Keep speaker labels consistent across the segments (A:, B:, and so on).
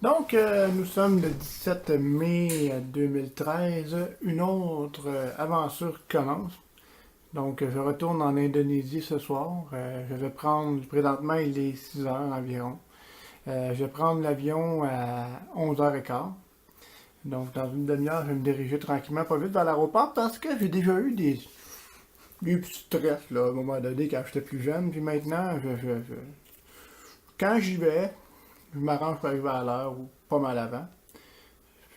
A: Donc, nous sommes le 17 mai 2013. Une autre aventure commence. Donc, je retourne en Indonésie ce soir. Je vais prendre, présentement, il est 6 heures environ. Je vais prendre l'avion à 11h15. Donc, dans une demi-heure, je vais me diriger tranquillement, pas vite vers l'aéroport parce que j'ai déjà eu des petits stress là, à un moment donné quand j'étais plus jeune. Puis maintenant, quand j'y vais, je m'arrange pour arriver à l'heure ou pas mal avant.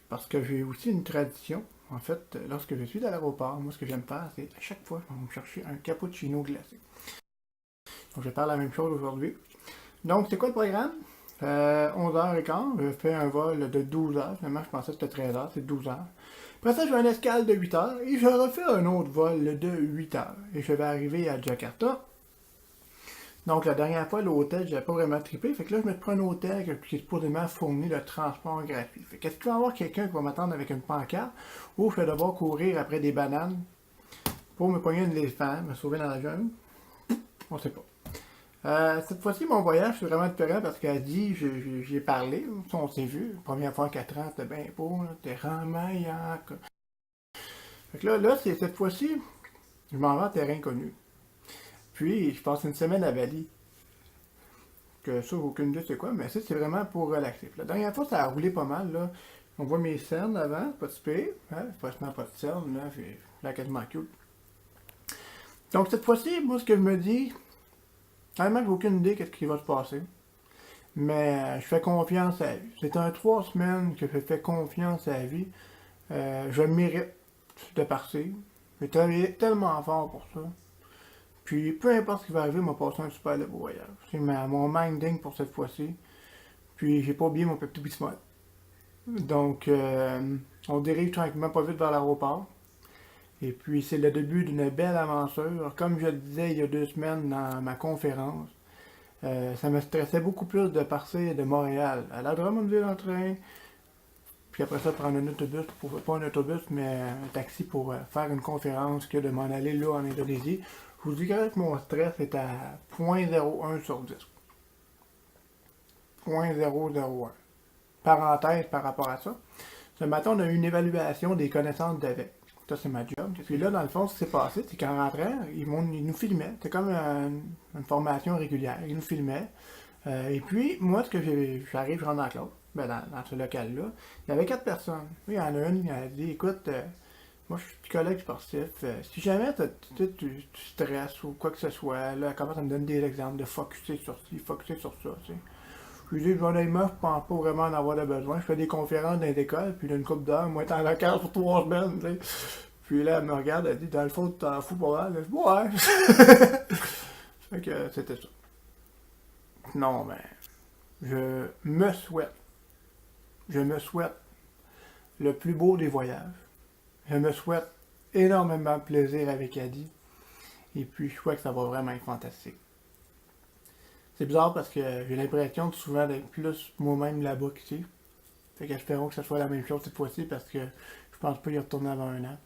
A: Parce que j'ai aussi une tradition. En fait, lorsque je suis à l'aéroport, moi, ce que j'aime faire, c'est à chaque fois, je vais me chercher un cappuccino glacé. Donc, je vais faire la même chose aujourd'hui. Donc, c'est quoi le programme? 11h15, je fais un vol de 12 heures. Finalement, je pensais que c'était 13 heures, c'est 12 heures. Après ça, je fais une escale de 8 heures et je refais un autre vol de 8 heures. Et je vais arriver à Jakarta. Donc, la dernière fois, l'hôtel, j'avais pas vraiment trippé. Fait que là, je me prends un hôtel qui est supposément fourni le transport gratuit. Fait qu'est-ce qu'il va y avoir quelqu'un qui va m'attendre avec une pancarte ou je vais devoir courir après des bananes pour me pogner une éléphant, me sauver dans la jungle? On sait pas. Cette fois-ci, mon voyage, c'est vraiment différent parce qu'elle dit, j'ai parlé, on s'est vu. Première fois en 4 ans, c'était bien beau, t'es ramaillant. Fait que là cette fois-ci, je m'en vais en terrain connu. Puis, je passe une semaine à Bali. Que ça, j'ai aucune idée c'est quoi, mais ça, c'est vraiment pour relaxer. Puis la dernière fois, ça a roulé pas mal, là. On voit mes cernes avant, pas de spé, hein, pratiquement pas de cernes, là, j'ai la quasiment cute. Donc cette fois-ci, moi, ce que je me dis, vraiment, j'ai aucune idée qu'est-ce qui va se passer, mais je fais confiance à la vie. C'est un 3 semaines que je fais confiance à la vie. Je mérite de partir. J'ai travaillé tellement fort pour ça. Puis, peu importe ce qui va arriver, m'a passé un super beau voyage. C'est mon minding pour cette fois-ci. Puis, j'ai pas oublié mon petit bismuth. Donc, on dérive tranquillement pas vite vers l'aéroport. Et puis, c'est le début d'une belle aventure. Comme je le disais il y a 2 semaines dans ma conférence, ça me stressait beaucoup plus de partir de Montréal à la Drummondville en train, puis après ça, prendre un autobus, pas un autobus, mais un taxi pour faire une conférence que de m'en aller là en Indonésie. Je vous dirais que mon stress est à 0.01 sur 10. 0.001. Parenthèse par rapport à ça. Ce matin, on a eu une évaluation des connaissances d'avec. Ça, c'est ma job. Puis là, dans le fond, ce qui s'est passé, c'est qu'en rentrant, ils nous filmaient. C'était comme une formation régulière. Ils nous filmaient. Et puis, moi, j'arrive, je rentre dans la classe, ben, dans ce local-là. Il y avait 4 personnes. Il y en a une qui a dit, écoute, moi, je suis psychologue sportif. Si jamais tu stresses ou quoi que ce soit, là, elle commence à me donner des exemples de focuser sur ci, focuser sur ça, tu sais. Je lui dis, honnêtement, je pense pas vraiment en avoir de besoin. Je fais des conférences dans les écoles, puis une couple d'heures, moi, t'es en local pour 3 semaines, tu sais. Puis là, elle me regarde, elle dit, dans le fond, tu t'en fous pas mal. Je dis, ouais. Fait que c'était ça. Non, mais je me souhaite le plus beau des voyages. Je me souhaite énormément de plaisir avec Adi. Et puis, je crois que ça va vraiment être fantastique. C'est bizarre parce que j'ai l'impression de souvent d'être plus moi-même là-bas qu'ici. Fait qu'espérons que ce soit la même chose cette fois-ci parce que je pense pas y retourner avant un an.